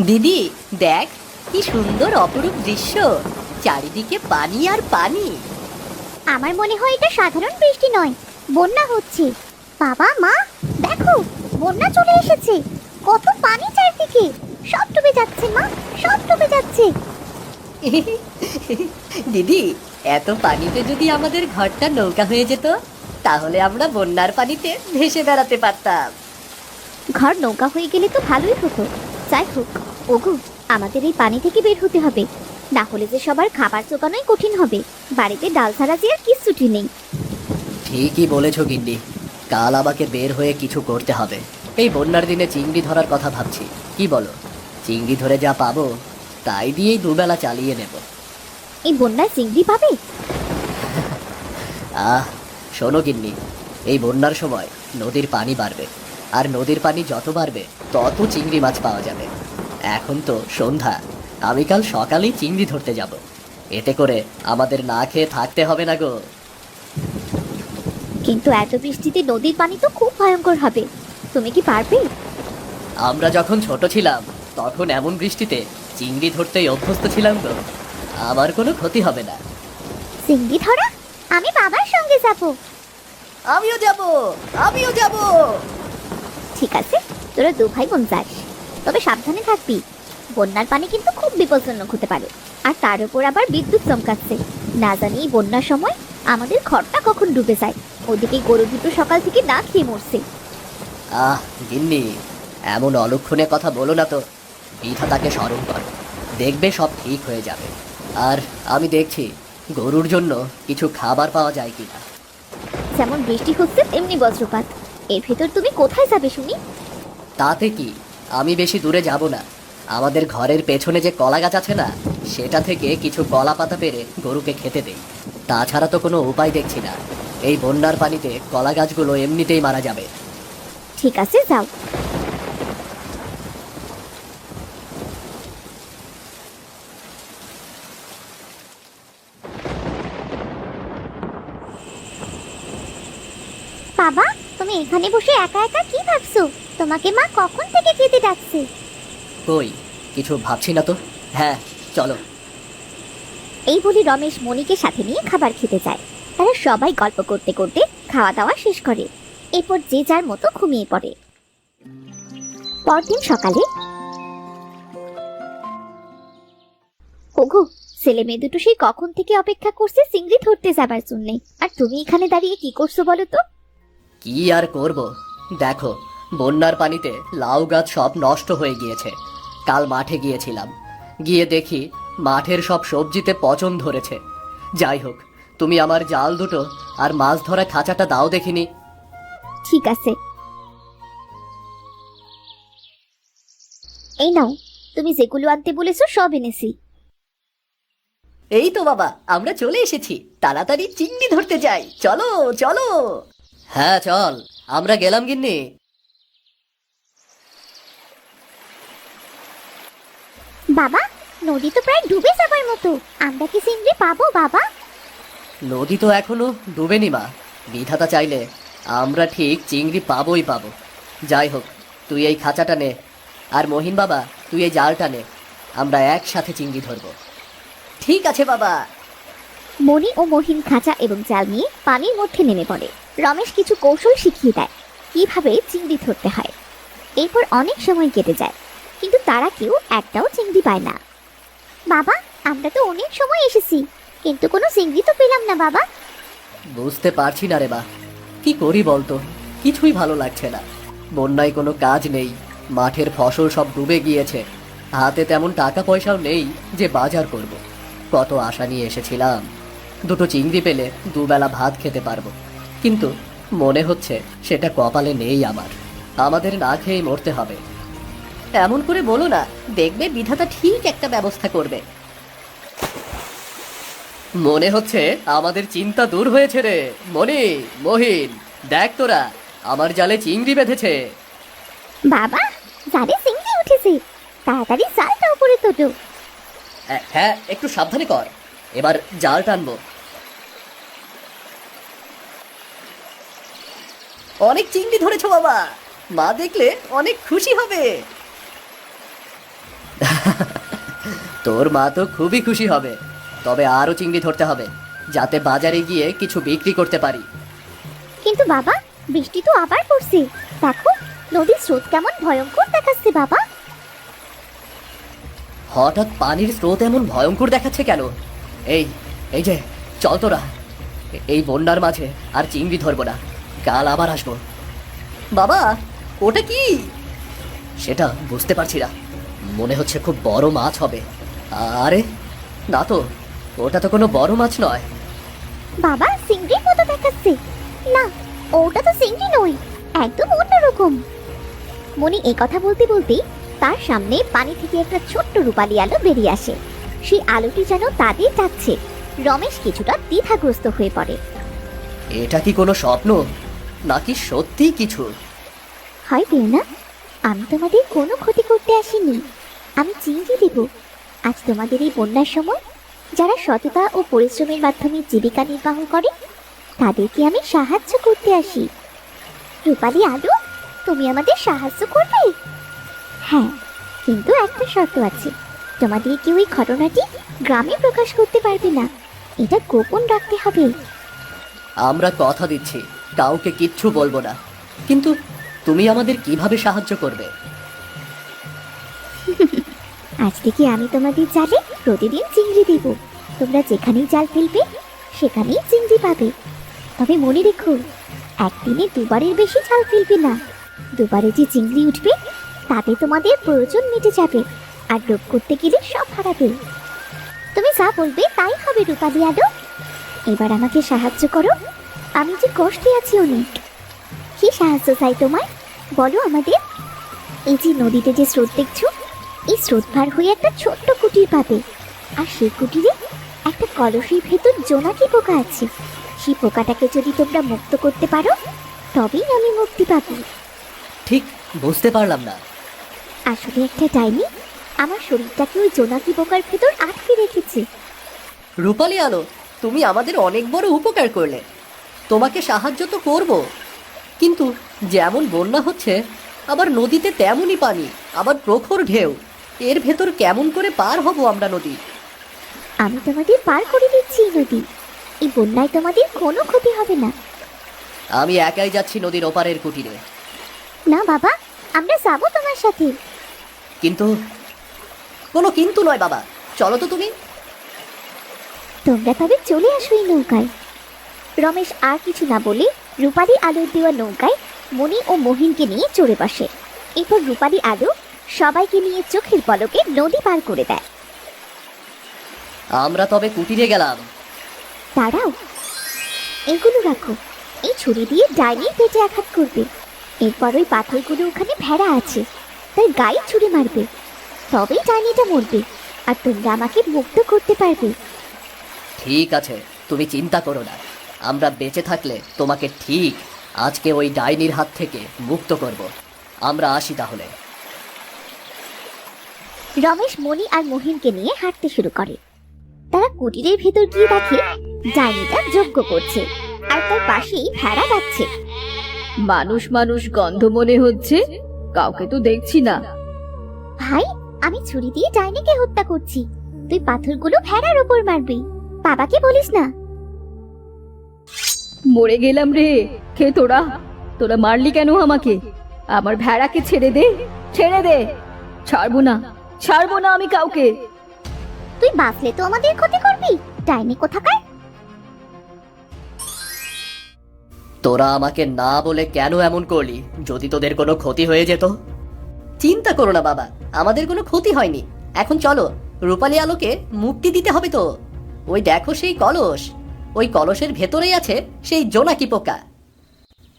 দিদি, দেখ কি সুন্দর অপরূপ দৃশ্য। চারিদিকে পানি আর পানি। আমার মনে হয় এটা সাধারণ বৃষ্টি নয়, বন্যা হচ্ছে। বাবা মা, দেখো, বন্যা চলে এসেছে। কত পানি চারদিকে, সব ডুবে যাচ্ছে মা, সব ডুবে যাচ্ছে। দিদি, এত পানিতে যদি আমাদের ঘরটা নৌকা হয়ে যেত, তাহলে আমরা বন্যার পানিতে ভেসে বেড়াতে পারতাম। ঘর নৌকা হয়ে গেলে তো ভালোই হতো। যাই হোক, ওগো, আমাদের এই পানি থেকে বের হতে হবে, না হলে যে সবার খাবার জোগানোই কঠিন হবে। বাড়িতে ডাল ছাড়া যে আর কিচ্ছুটি নেই। ঠিকই বলেছ গিন্নি, কাল আমাকে বের হয়ে কিছু করতে হবে। এই বন্যার দিনে চিংড়ি ধরার কথা ভাবছি, কি বলো? চিংড়ি ধরে যা পাবো তাই দিয়েই দুবেলা চালিয়ে নেব। এই বন্যায় চিংড়ি পাবে? আহ, শোনো গিন্নি, এই বন্যার সময় নদীর পানি বাড়বে, আর নদীর পানি যত বাড়বে তত চিংড়ি মাছ পাওয়া যাবে। এখন তো সন্ধ্যা, আমি কাল সকালেই চিংড়ি ধরতে যাব। এতে করে আমাদের না খেয়ে থাকতে হবে না গো। কিন্তু এত বৃষ্টিতে নদীর পানি তো খুব ভয়ঙ্কর হবে, তুমি কি পারবে? আমরা যখন ছোট ছিলাম তখন এমন বৃষ্টিতে চিংড়ি ধরতেই অভ্যস্ত ছিলাম তো, আমার কোনো ক্ষতি হবে না। চিংড়ি ধরা? আমি বাবার সঙ্গে যাব। আমিও যাব, আমিও যাব। ঠিক আছে, তোরা দু ভাই বোন যাস, তবে সাবধানে থাকবি। বন্যার পানি কিন্তু খুব বিপজ্জনক হতে পারে, আর তার উপর আবার বিদ্যুৎ চমকাচ্ছে। না জানি এই বন্যার সময় আমাদের ঘরটা কখন ডুবে যায়। ওদিকে গরু দুটো সকাল থেকে না খেয়ে মরছে। আহ গিন্নি, এমন অলক্ষণে কথা বলো না তো। বিধাতাকে স্মরণ করো, দেখবে সব ঠিক হয়ে যাবে। আর আমি দেখছি গরুর জন্য কিছু খাবার পাওয়া যায় কিনা। যেমন বৃষ্টি হচ্ছে তেমনি বজ্রপাত, এর ভেতর তুমি কোথায় যাবে শুনি? তাতে কি, আমি বেশি দূরে যাব না। আমাদের ঘরের পেছনে যে কলা গাছ আছে না, সেটা থেকে কিছু কলা পাতা পেরে গরুকে খেতে দেই। তাছাড়া তো কোনো উপায় দেখছি না। এই বন্যার পানিতে কলা গাছগুলো এমনিতেই মারা যাবে। ঠিক আছে, যাও। বাবা, তুমি এখানে বসে একা একা কি ভাবছো? তোমাকে মা কখন থেকে খেতে ডাকছে। কই, কিছু ভাবছি না তো। হ্যাঁ, চলো। এই বলে রমেশ মণিকে সাথে নিয়ে খাবার খেতে যায়। তারা সবাই গল্প করতে করতে খাওয়া দাওয়া শেষ করে। এরপর যে যার মতো ঘুমিয়ে পড়ে। পরদিন সকালে, ওগো, ছেলে মেয়ে দুটো সেই কখন থেকে অপেক্ষা করছে চিংড়ি ধরতে যাবার জন্য, আর তুমি এখানে দাঁড়িয়ে কি করছো বলো তো? কি আর করব, দেখো, বন্যার পানিতে লাউ গাছ সব নষ্ট হয়ে গিয়েছে। কাল মাঠে গিয়েছিলাম, গিয়ে দেখি মাঠের সব সবজিতে পচন ধরেছে। যাই হোক, তুমি আমার জাল দুটো আর মাছ ধরা খাঁচাটা দাও দেখিনি। ঠিক আছে, এই নাও, তুমি যেগুলো আনতে বলেছো সব এনেছি। এই তো বাবা, আমরা চলে এসেছি। তাড়াতাড়ি চিংড়ি ধরতে যাই, চলো চলো। হ্যাঁ চল, আমরা গেলাম গিন্নি। বাবা, নদী তো প্রায় ডুবে যাবার মতো, আমরা কি চিংড়ি পাবো বাবা? নদী তো এখনো ডুবেনি মা, বিধাতা চাইলে আমরা ঠিক চিংড়ি পাবোই পাবো। যাই হোক, তুই এই খাঁচাটা নে, আর মহিন বাবা তুই এই জালটা নে, আমরা একসাথে চিংড়ি ধরবো। ঠিক আছে বাবা। মণি ও মহিন খাঁচা এবং জাল নিয়ে পানির মধ্যে নেমে পড়ে। রমেশ কিছু কৌশল শিখিয়ে দেয় কিভাবে চিংড়ি ধরতে হয়। এরপর অনেক সময় কেটে যায়, কিন্তু তারা কেউ একটাও চিংড়ি পায় না। বাবা, আমরা তো অনেক সময় এসেছি, কিন্তু কোনো চিংড়ি তো পেলাম না বাবা। বুঝতে পারছি না রে বা, কি করি বলতো, কিছুই ভালো লাগছে না। বন্যায় কোনো কাজ নেই, মাঠের ফসল সব ডুবে গিয়েছে, হাতে তেমন টাকা পয়সাও নেই যে বাজার করব। কত আশা নিয়ে এসেছিলাম, দুটো চিংড়ি পেলে দুবেলা ভাত খেতে পারবো, কিন্তু মনে হচ্ছে সেটা কপালে নেই আমার। আমাদের না খেয়েই মরতে হবে। এমন করে বলো না, দেখবে বিধাতা ঠিক একটা ব্যবস্থা করবে। মনে হচ্ছে আমাদের চিন্তা দূর হয়েছে রে মনি, মহিন, দেখ তোরা, আমার জালে চিংড়ি বেঁধেছে। বাবা, জালে চিংড়ি উঠেছে, তাড়াতাড়ি জালটা উপরে তোলো। হ্যাঁ, একটু সাবধানে কর, এবার জাল টানবো। অনেক চিংড়ি ধরেছো বাবা, মা দেখলে অনেক খুশি হবে। তোর মা তো খুবই খুশি হবে। তবে আরো চিংড়ি ধরতে হবে, যাতে বাজারে গিয়ে কিছু বিক্রি করতে পারি। কিন্তু বাবা, বৃষ্টি তো আবার পড়ছে। দেখো, নদীর স্রোত কেমন ভয়ঙ্কর দেখাচ্ছে বাবা। হঠাৎ পানির স্রোত এমন ভয়ঙ্কর দেখাচ্ছে কেন? এই এই যে, চল তোরা। এই বন্যার মাঝে আর চিংড়ি ধরবো না, কাল আবার আসবো। বাবা, ওটা কি? সেটা বুঝতে পারছি না, মনে হচ্ছে খুব বড় মাছ হবে। আরে না তো, ওটা তো কোনো বড় মাছ নয়। বাবা, চিংড়ির মতো দেখাচ্ছে। না, ওটা তো চিংড়ি নয়, একদম অন্যরকম। মনি এই কথা বলতে বলতেই তার সামনে পানি থেকে একটা ছোট্ট রূপালী আলো বেরিয়ে আসে। সেই আলোটি যেন তাদের ডাকছে। রমেশ কিছুটা দ্বিধাগ্রস্ত হয়ে পড়ে। এটা কি কোনো স্বপ্ন, নাকি সত্যি কিছু? হয় না, আমি তোমাদের কোনো ক্ষতি করতে আসিনি। আমি চিংড়ি দেব। আজ তোমাদের এই বন্যার সময় যারা সততা ও পরিশ্রমের মাধ্যমে জীবিকা নির্বাহ করে, তাদেরকে আমি সাহায্য করতে আসি। রূপালী আলো, তুমি আমাদের সাহায্য করবে? হ্যাঁ, কিন্তু একটা শর্ত আছে। তোমাদের কেউ এই ঘটনাটি গ্রামে প্রকাশ করতে পারবে না। এটা গোপন রাখতে হবে। আমরা কথা দিচ্ছি, কাউকে কিচ্ছু বলবো না। কিন্তু তুমি আমাদের কিভাবে সাহায্য করবে? আজ থেকে আমি তোমাদের জালে প্রতিদিন চিংড়ি দেব। তোমরা যেখানেই জাল ফেলবে সেখানেই চিংড়ি পাবে। তবে মনে রেখো, একদিনে দুবারের বেশি জাল ফেলবে না। দুবারে যে চিংড়ি উঠবে তাতে তোমাদের প্রয়োজন মিটে যাবে, আর লোভ করতে গেলে সব হারাবে। তুমি যা বলবে তাই হবে রূপালী আলো। এবার আমাকে সাহায্য করো, আমি যে কষ্টে আছি অনেক। কি সাহায্য চাই তোমার, বলো আমাদের। এই যে নদীতে যে স্রোত দেখছো, এই স্রোত পার হয়ে একটা ছোট্ট কুটির পাবে। আর সেই কুটিরে একটা কলসির ভেতর জোনাকি পোকা আছে। সেই পোকাটাকে যদি তোমরা মুক্ত করতে পারো, তবেই আমি মুক্তি পাবো। ঠিক বুঝতে পারলাম না। আসলে একটা ডাইনি আমার শরীরটাকে ওই জোনাকি পোকার ভেতর আটকে রেখেছে। রূপালী আলো, তুমি আমাদের অনেক বড় উপকার করলে। তোমাকে সাহায্য তো করব, কিন্তু যেমন বন্যা হচ্ছে, আবার নদীতে তেমনই পানি, আবার প্রখর ঢেউ। এর ভেতর কেমন করে পার হব আমরা নদী? আমি তোমাদের পার করে দিচ্ছি এই নদী। এই বন্যায় তোমাদের কোনো ক্ষতি হবে না। আমি একাই যাচ্ছি নদীর ওপারের কুটিরে। না বাবা, আমরা যাবো তোমার সাথে। কিন্তু কোনো কিন্তু নয় বাবা, চলো তো তুমি। তোমরা তবে চলে আসো এই নৌকায়। রমেশ আর কিছু না বলে রূপালী আলোর দেওয়া নৌকায় মণি ও মহিনকে নিয়ে চড়ে বসে। এরপর রূপালী আলো সবাইকে নিয়ে চোখের পলকে নদী পার করে দেয়। আমরা তবে কুটিরে গেলাম। তারাও এগুলো রাখো, এই ছুরি দিয়ে ডাইনির পেটে আঘাত করবে। এরপর ওই পাথরগুলো ওখানে ভেড়া আছে, তাই গায়ে ছুরি মারবে, তবেই ডাইনিটা মরবে, আর তোমরা আমাকে মুক্ত করতে পারবে। ঠিক আছে, তুমি চিন্তা করো না। আমরা বেঁচে থাকলে তোমাকে ঠিক আজকে ওই ডাইনির হাত থেকে মুক্ত করব। আমরা আসি তাহলে। রমেশ মণি আর মহিনকে নিয়ে হাঁটতে শুরু করে। তারা কুটিরের ভেতর গিয়ে দেখে ডাইনিটা যজ্ঞ করছে, আর তার পাশেই ভেড়া যাচ্ছে। মানুষ মানুষ গন্ধ মনে হচ্ছে, কাউকে তো দেখছি না। ভাই, আমি ছুরি দিয়ে ডাইনিকে হত্যা করছি। তুই পাথরগুলো ভেড়ার উপর মারবি, বাবাকে বলিস না। মরে গেলাম রে। কে তোরা? তোরা মারলি কেন আমাকে? আমার ভেড়াকে ছেড়ে দে, ছেড়ে দে। ছাড়বো না, ছাড়বো না আমি কাউকে। তুই বাঁচলে তো আমাদের ক্ষতি করবি, ডাইনি কোথাকার। তোরা আমাকে না বলে কেন এমন করলি? যদি তোদের কোনো ক্ষতি হয়ে যেত? চিন্তা করো না বাবা, আমাদের কোনো ক্ষতি হয়নি। এখন চলো, রূপালী আলোকে মুক্তি দিতে হবে তো। ওই দেখো সেই কলস, ওই কলসের ভেতরেই আছে সেই জোনাকি পোকা।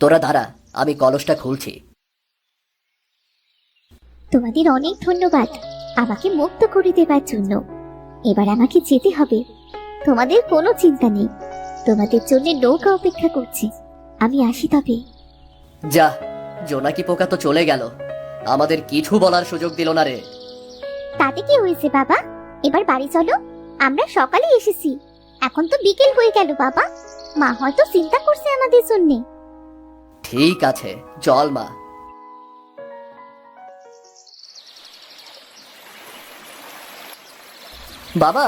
তোরা দাঁড়া, আমি কলসটা খুলছি। তোমাদের অনেক ধন্যবাদ আমাকে মুক্ত করে দেবার জন্য। এবার আমাকে যেতে হবে। তোমাদের কোনো চিন্তা নেই, তোমাদের জন্য নৌকা অপেক্ষা করছে। আমি আসি তবে। যা, জোনাকি পোকা তো চলে গেল, আমাদের কিছু বলার সুযোগ দিল না রে। তাতে কি হয়েছে বাবা, এবার বাড়ি চলো। আমরা সকালে এসেছি, এখন তো বিকেল হয়ে গেল বাবা। মা হয়তো চিন্তা করছে আমাদের জন্য। ঠিক আছে, চল মা। বাবা,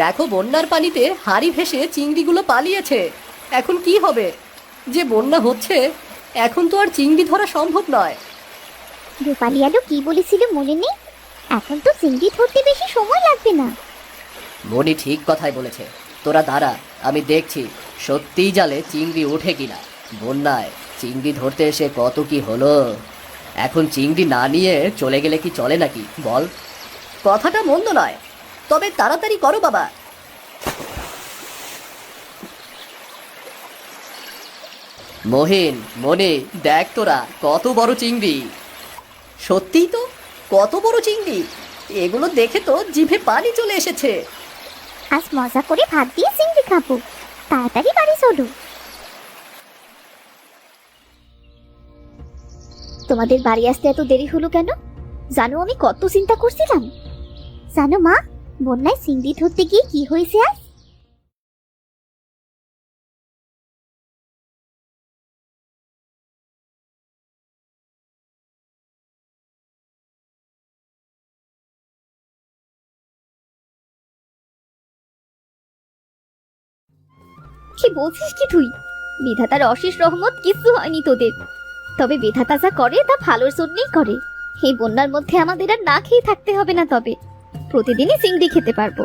দেখো বন্যার পানিতে হাড়ি ভেসে চিংড়িগুলো পালিয়েছে। এখন কি হবে? যে বন্যা হচ্ছে, এখন তো আর চিংড়ি ধরা সম্ভব নয়। রূপালি আলো কি বলেছিল মনে নেই? এখন তো চিংড়ি ধরতে বেশি সময় লাগবে না। মনি ঠিক কথাই বলেছে। তোরা দাঁড়া, আমি দেখছি সত্যিই জালে চিংড়ি ওঠে কিনা। বন্যায় চিংড়ি ধরতে এসে কত কি হলো। এখন চিংড়ি না নিয়ে চলে গেলে কি চলে নাকি বল? কথাটা মন্দ নয়, তবে তাড়াতাড়ি করো বাবা। মহিন, মনি, দেখ তোরা কত বড় চিংড়ি। সত্যিই তো, কত বড় চিংড়ি! এগুলো দেখে তো জিভে পানি চলে এসেছে। আজ মজা করে ভাত দিয়ে চিংড়ি খাবো। তাড়াতাড়ি বাড়ি চলো। তোমাদের বাড়ি আসতে এত দেরি হলো কেন? জানো আমি কত চিন্তা করছিলাম। জানো মা, বন্যায় চিংড়ি ধরতে গিয়ে কি হয়েছে আজ? কি বলছিস কি তুই? বিধাতার অশেষ রহমত কিছু হয়নি তোদের। তবে বিধাতা যা করে তা ভালোর জন্যই করে। এই বন্যার মধ্যে আমাদের আর না খেয়ে থাকতে হবে না, তবে প্রতিদিনই চিংড়ি খেতে পারবো।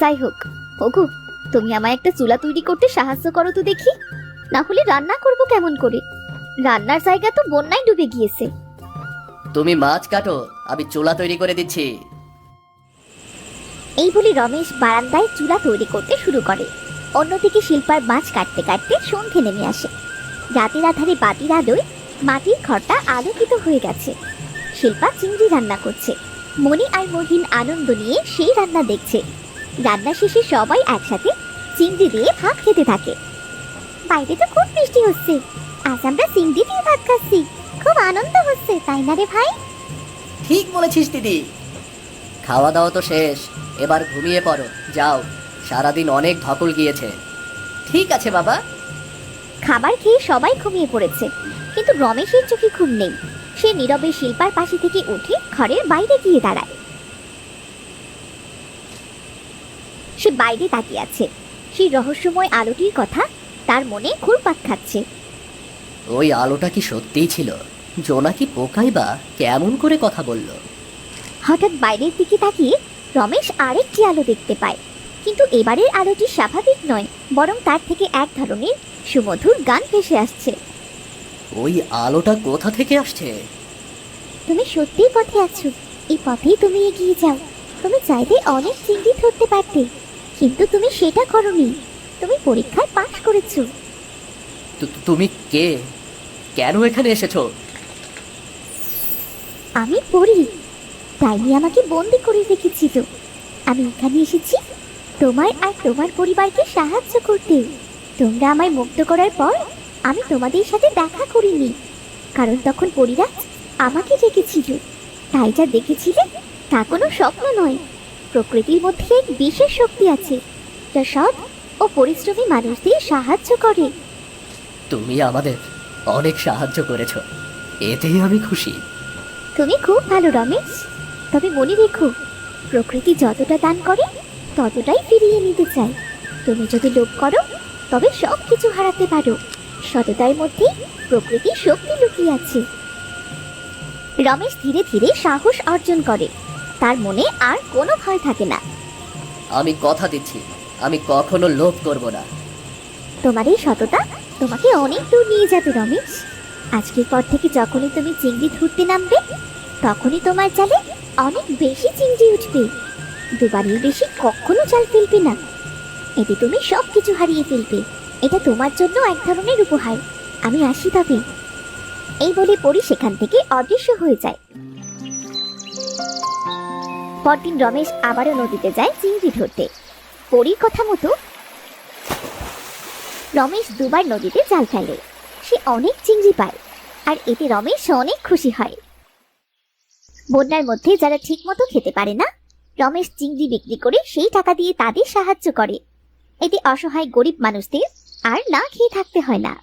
যাই হোক, ওগো তুমি আমায় একটা চুলা তৈরি করতে সাহায্য করো তো দেখি। না হলে রান্না করব কেমন করে? রান্নার জায়গা তো বন্যায় ডুবে গিয়েছে। তুমি মাছ কাটো, আমি চুলা তৈরি করে দিচ্ছি। এই বলে রমেশ বারান্দায় চুলা তৈরি করতে শুরু করে। অন্যদিকে শিল্পার মাছ কাটতে কাটতে সন্ধে নেমে আসে। রাতের আধারে বাতির আলোয় মাটির ঘরটা আলোকিত হয়ে গেছে। শিল্পা চিংড়ি রান্না করছে। মণি আর মহিন আনন্দ নিয়ে সেই রান্না দেখছে। রান্না শেষে সবাই একসাথে চিংড়ি দিয়ে ভাত খেতে থাকে। বাইরে তো খুব বৃষ্টি হচ্ছে, আজ আমরা চিংড়ি দিয়ে ভাত খাচ্ছি। খুব আনন্দ হচ্ছে, তাই না রে ভাই? ঠিক বলেছিস দিদি। খাওয়া দাওয়া তো শেষ, এবার ঘুমিয়ে পড়ো যাও। সারাদিন অনেক ধকল গিয়েছে। ঠিক আছে বাবা। খাবার খেয়ে সবাই ঘুমিয়ে পড়েছে, কিন্তু রমেশের চোখে ঘুম নেই। সে নীরবে শিল্পার পাশে থেকে উঠে ঘরের বাইরে গিয়ে দাঁড়ায়। সে বাইরে তাকিয়ে আছে। সেই রহস্যময় আলোটির কথা তার মনে ঘুরপাক খাচ্ছে। ওই আলোটা কি সত্যিই ছিল? জোনাকি পোকাই বা কেমন করে কথা বলল? হঠাৎ বাইরের দিকে তাকিয়ে রমেশ আরেকটি আলো দেখতে পায়। কিন্তু এবারের আলোটি স্বাভাবিক নয়, বরং তার থেকে এক ধরনের সুমধুর গান ভেসে আসছে। ওই আলোটা কোথা থেকে আসছে? তুমি সত্যিই পথে আছো, এই পথেই তুমি এগিয়ে যাও। তুমি চাইলে অনেক চিংড়ি ধরতে পারতে, কিন্তু তুমি সেটা করোনি। তুমি পরীক্ষায় পাশ করেছো। তুমি কে? কেন এখানে এসেছো? আমি পড়ি, তাই আমাকে বন্দি করে রেখেছিল। আমি এখানে এসেছি তোমার আর তোমার পরিবারকে সাহায্য করতে। তোমরা আমায় মুক্ত করার পর আমি তোমাদের সাথে দেখা করিনি, কারণ তখন পরিরাজ আমাকে ডেকেছিল। তাই যা দেখেছিলে তা কোনো স্বপ্ন নয়। প্রকৃতির মধ্যে এক বিশেষ শক্তি আছে, যা সৎ ও পরিশ্রমী মানুষদের সাহায্য করে। তুমি আমাদের অনেক সাহায্য করেছো, এতেই আমি খুশি। তুমি খুব ভালো রমেশ। তবে মনে রেখো, প্রকৃতি যতটা দান করে ততটাই ফিরিয়ে নিতে চায়। তুমি যদি লোভ করো তবে সব কিছু হারাতে পারো। সততার মধ্যে প্রকৃতির শক্তি লুকিয়ে আছে। রমেশ ধীরে ধীরে সাহস অর্জন করে। তার মনে আর কোনো ভয় থাকে না। আমি কথা দিচ্ছি, আমি কখনো লোভ করব না। তোমার এই সততা তোমাকে অনেক দূর নিয়ে যাবে রমেশ। আজকের পর থেকে যখনই তুমি চিংড়ি ধরতে নামবে, তখনই তোমার জালে অনেক বেশি চিংড়ি উঠবে। দুবারের বেশি কখনো জাল ফেলবে না, এতে তুমি সব কিছু হারিয়ে ফেলবে। এটা তোমার জন্য এক ধরনের উপহার। আমি আসি তবে। এই বলে পরি সেখান থেকে অদৃশ্য হয়ে যায়। পরদিন রমেশ আবারও নদীতে যায় চিংড়ি ধরতে। পরির কথা মতো রমেশ দুবার নদীতে জাল ফেলে। সে অনেক চিংড়ি পায়, আর এতে রমেশ অনেক খুশি হয়। বন্যার মধ্যে যারা ঠিক মতো খেতে পারে না, রমেশ চিংড়ি বিক্রি করে সেই টাকা দিয়ে তাদের সাহায্য করে। এতে অসহায় গরিব মানুষদের আর না খেয়ে থাকতে হয় না।